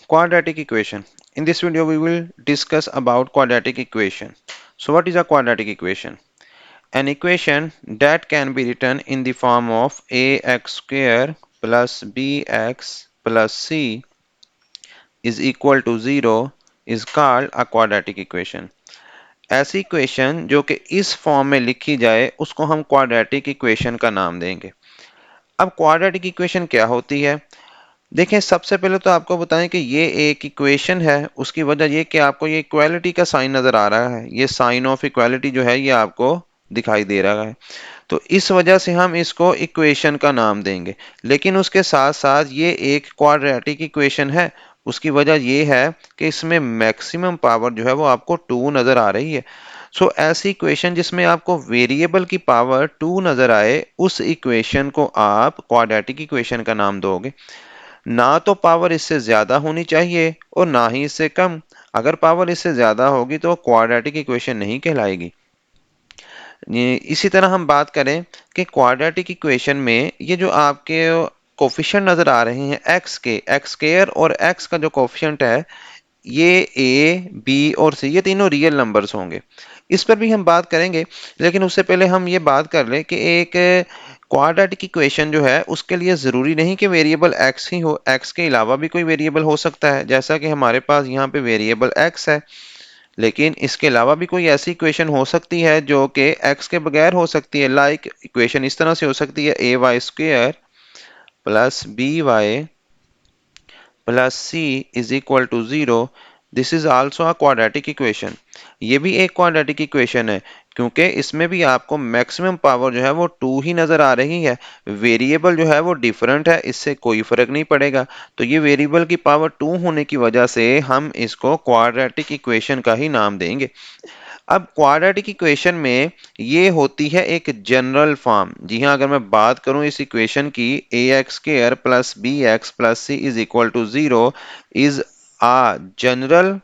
Quadratic equation. In this video, we will discuss about quadratic equation. So what is a quadratic equation? An equation that can be written in the form of ax square plus bx plus c is equal to 0 is called a quadratic equation. ऐसी equation जो कि इस form में लिखी जाए उसको हम quadratic equation का नाम देंगे। अब क्वाड्रेटिक इक्वेशन क्या होती है? देखें, सबसे पहले तो आपको बताएं कि ये एक इक्वेशन है। उसकी वजह ये कि आपको ये इक्वालिटी का साइन नजर आ रहा है, ये साइन ऑफ इक्वालिटी जो है ये आपको दिखाई दे रहा है, तो इस वजह से हम इसको इक्वेशन का नाम देंगे। लेकिन उसके साथ साथ ये एक क्वाड्रेटिक इक्वेशन है। उसकी वजह ये है कि इसमें मैक्सिमम पावर जो है वो आपको 2 नजर आ रही है। ऐसी इक्वेशन जिसमें आपको वेरिएबल की पावर 2 नजर आए, उस इक्वेशन को आप क्वाड्रेटिक इक्वेशन का नाम दोगे। ना तो पावर इससे ज्यादा होनी चाहिए और ना ही इससे कम। अगर पावर इससे ज्यादा होगी तो क्वाड्रेटिक इक्वेशन नहीं कहलाएगी। इसी तरह हम बात करें कि क्वाड्रेटिक इक्वेशन में ये जो आपके कोफिशिएंट नजर आ रहे हैं एक्स के, एक्स स्क्वायर और एक्स का जो कोफिशिएंट है, ये ए बी और सी, ये तीनों रियल नंबर्स होंगे। इस पर भी हम बात करेंगे, लेकिन उससे पहले हम ये बात कर लें कि एक क्वाड्रेटिक इक्वेशन जो है उसके लिए जरूरी नहीं कि वेरिएबल एक्स ही हो, एक्स के अलावा भी कोई वेरिएबल हो सकता है। जैसा कि हमारे पास यहाँ पे वेरिएबल एक्स है, लेकिन इसके अलावा भी कोई ऐसी इक्वेशन हो सकती है जो कि एक्स के बगैर हो सकती है। लाइक इक्वेशन इस तरह से हो सकती है a y square plus b y plus c is equal to 0। This is also a quadratic equation. ये भी एक क्वाड्रेटिक इक्वेशन है, क्योंकि इसमें भी आपको मैक्सिमम पावर जो है वो 2 ही नजर आ रही है। वेरिएबल जो है वो डिफरेंट है, इससे कोई फर्क नहीं पड़ेगा। तो ये वेरिएबल की पावर 2 होने की वजह से हम इसको क्वाड्रेटिक इक्वेशन का ही नाम देंगे। अब क्वाड्रेटिक इक्वेशन में ये होती है एक जनरल फॉर्म। जी हाँ, अगर मैं बात करूं इस इक्वेशन की, a x square plus b x plus c is equal to 0 is a general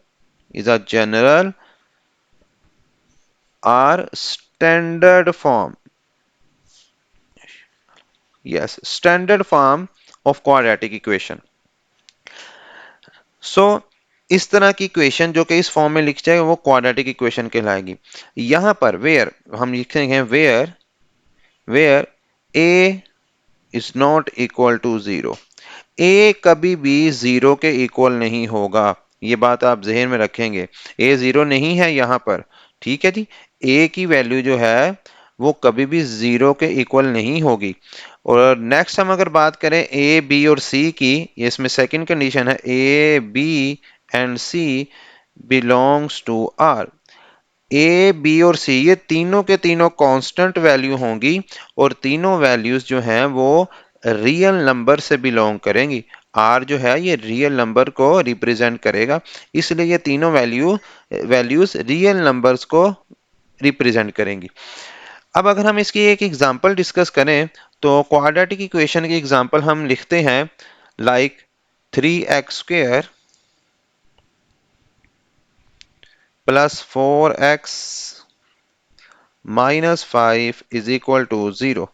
is a general or standard form, yes, standard form of quadratic equation. So इस तरह की इक्वेशन जो कि इस फॉर्म में लिखी जाए वो क्वाड्रेटिक इक्वेशन कहलाएगी। यहां पर वेयर हम लिखेंगे where where A is not equal to 0। A कभी भी 0 के इक्वल नहीं होगा, ये बात आप जहन में रखेंगे। ए 0 नहीं है यहाँ पर, ठीक है जी। ए की वैल्यू जो है वो कभी भी 0 के इक्वल नहीं होगी। और नेक्स्ट हम अगर बात करें ए बी और सी की, ये इसमें सेकंड कंडीशन है, A B and C belongs to R. A B और सी ये तीनों के तीनों कांस्टेंट वैल्यू होंगी, और तीनों वैल्यूज जो हैं वो रियल नंबर से बिलोंग करेंगी। आर जो है ये रियल नंबर को रिप्रेजेंट करेगा, इसलिए ये तीनों वैल्यूज रियल नंबर्स को रिप्रेजेंट करेंगी। अब अगर हम इसकी एक एग्जांपल डिस्कस करें, तो क्वाड्रेटिक इक्वेशन की एग्जांपल हम लिखते हैं like 3x² plus 4x minus 5 is equal to 0।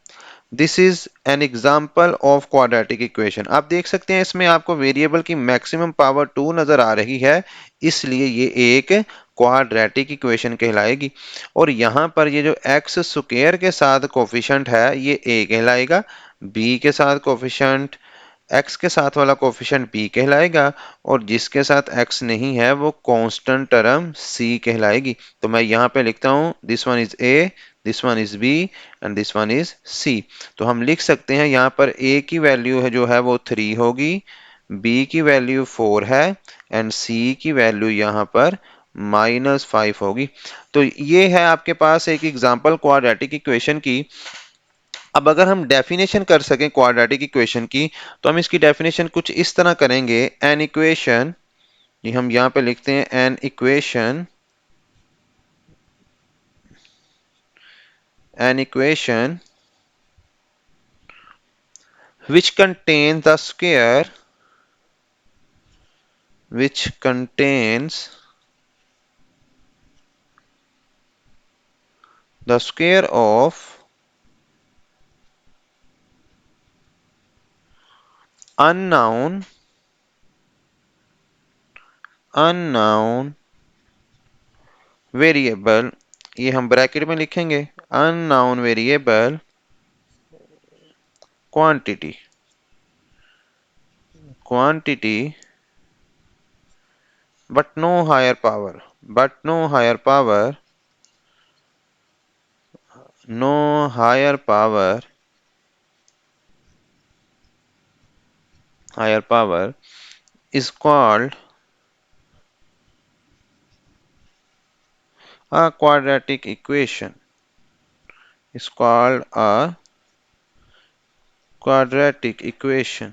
This is an example of quadratic equation. आप देख सकते हैं इसमें आपको वेरिएबल की मैक्सिमम पावर 2 नजर आ रही है, इसलिए ये एक क्वाड्रेटिक इक्वेशन कहलाएगी। और यहाँ पर ये जो एक्स स्क्वायर के साथ कोफिशिएंट है ये ए कहलाएगा, बी के साथ कोफिशिएंट, एक्स के साथ वाला कोफिशिएंट बी कहलाएगा, और जिसके साथ एक्स नहीं है वो कांस्टेंट टर्म सी कहलाएगी। तो मैं यहाँ पे लिखता हूँ this one is A, this one is B and this one is C. तो हम लिख सकते हैं यहाँ पर ए की वैल्यू है जो है वो 3 होगी, बी की वैल्यू 4 है एंड सी की वैल्यू यहाँ पर -5 होगी। तो ये है आपके पास एक एग्जांपल क्वाड्रेटिक इक्वेशन की। अब अगर हम डेफिनेशन कर सकें क्वाड्रेटिक इक्वेशन की, तो हम इसकी डेफिनेशन कुछ इस तरह करेंगे। एन इक्वेशन, ये हम यहाँ पे लिखते हैं an equation which contains the square which contains the square of unknown unknown variable, ये हम ब्रैकेट में लिखेंगे, unknown variable quantity, quantity but no higher power, but no higher power, no higher power, higher power is called a quadratic equation, is called a quadratic equation.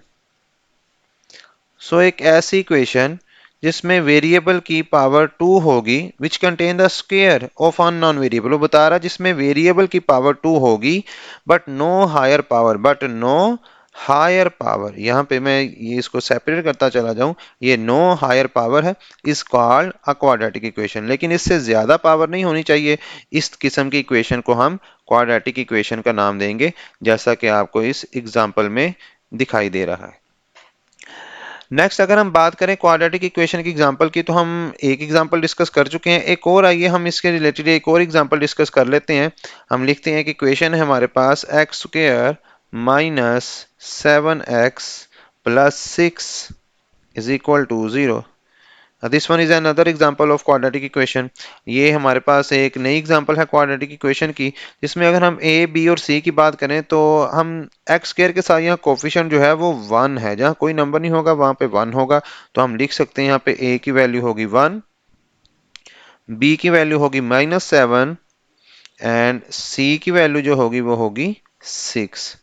So एक ऐसी equation जिसमें variable की power 2 होगी, which contain the square of an non variable, वो बता रहा जिसमें variable की पावर 2 होगी but no higher power, but no higher power, यहाँ पे मैं ये इसको सेपरेट करता चला जाऊं, ये नो हायर पावर है, is called a quadratic equation, लेकिन इससे ज्यादा पावर नहीं होनी चाहिए, इस किस्म की इक्वेशन को हम क्वाड्रेटिक इक्वेशन का नाम देंगे, जैसा कि आपको इस एग्जांपल में दिखाई दे रहा है। नेक्स्ट अगर हम बात करें क्वाड्रेटिक इक्वेशन की एग्जांपल की, तो हम एक एग्जांपल डिस्कस कर चुके हैं, एक और आइए हम इसके रिलेटेड एक और एग्जांपल डिस्कस कर लेते हैं। हम लिखते हैं कि इक्वेशन है हमारे पास x square minus 7x plus 6 is equal to 0। This one is another example of quadratic equation. ये हमारे पास एक नई एग्जांपल है क्वाड्रेटिक इक्वेशन की, जिसमें अगर हम ए बी और सी की बात करें तो हम एक्स स्क्वायर के साथ यहाँ कोफिशिएंट जो है वो 1 है, जहाँ कोई नंबर नहीं होगा वहां पे 1 होगा, तो हम लिख सकते हैं यहाँ पे ए की वैल्यू होगी 1, बी की वैल्यू होगी -7 एंड सी की वैल्यू जो होगी वो होगी 6।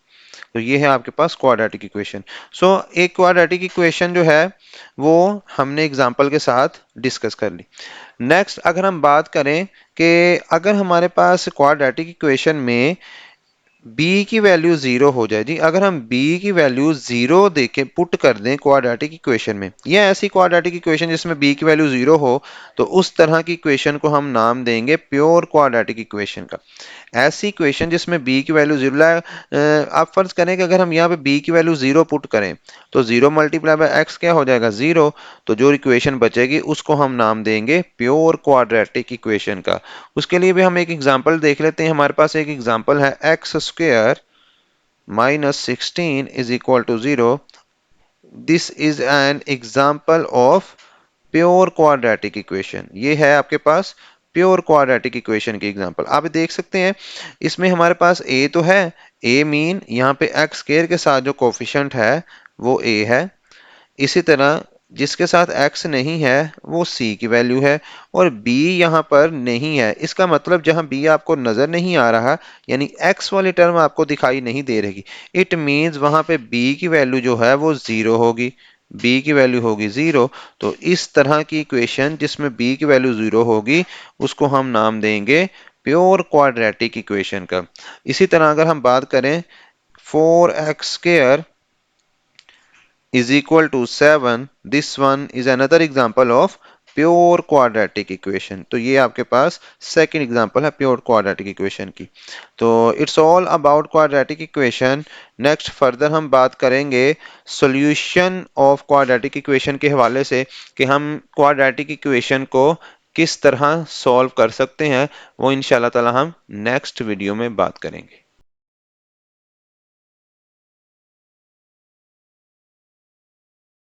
तो ये है आपके पास क्वाड्रेटिक इक्वेशन। सो एक क्वाड्रेटिक इक्वेशन जो है वो हमने एग्जांपल के साथ डिस्कस कर ली। नेक्स्ट अगर हम बात करें कि अगर हमारे पास क्वाड्रेटिक इक्वेशन में b की वैल्यू 0 हो जाए, जी अगर हम b की वैल्यू 0 देके पुट कर दें क्वाड्रेटिक इक्वेशन में, या ऐसी क्वाड्रेटिक इक्वेशन जिसमें b की वैल्यू 0 हो, तो उस तरह की इक्वेशन को हम नाम देंगे प्योर क्वाड्रेटिक इक्वेशन का। ऐसी इक्वेशन जिसमें b की वैल्यू 0 आप फर्ज करें कि अगर हम यहाँ पे b की वैल्यू 0 पुट करें तो 0 मल्टीप्लाई बाय x क्या हो जाएगा 0, तो जो इक्वेशन बचेगी उसको हम नाम देंगे प्योर क्वाड्रेटिक इक्वेशन का। उसके लिए भी हम एक एग्जांपल देख लेते हैं। हमारे पास एक एग्जांपल है X square minus 16 is equal to 0। This is an example of pure quadratic equation. ये है आपके पास प्योर क्वाड्रेटिक इक्वेशन की एग्जांपल। आप देख सकते हैं इसमें हमारे पास a तो है, a मीन यहाँ पे एक्स स्क्वायर के साथ जो कोफिशिएंट है वो a है, इसी तरह जिसके साथ x नहीं है वो c की वैल्यू है, और b यहाँ पर नहीं है। इसका मतलब जहां b आपको नजर नहीं आ रहा, यानी x वाली टर्म आपको दिखाई नहीं दे रही, इट मीन्स वहां पे b की वैल्यू जो है वो 0 होगी, b की वैल्यू होगी 0। तो इस तरह की इक्वेशन जिसमें b की वैल्यू 0 होगी उसको हम नाम देंगे प्योर क्वाड्रेटिक इक्वेशन का। इसी तरह अगर हम बात करें 4x square is equal to 7, this one is another example of pure quadratic equation. तो ये आपके पास सेकंड एग्जांपल है प्योर क्वाड्रेटिक इक्वेशन की। तो it's all about quadratic equation. Next further हम बात करेंगे सॉल्यूशन ऑफ क्वाड्रेटिक इक्वेशन के हवाले से, कि हम क्वाड्रेटिक इक्वेशन को किस तरह सॉल्व कर सकते हैं, वो इंशाल्लाह ताला हम नेक्स्ट वीडियो में बात करेंगे।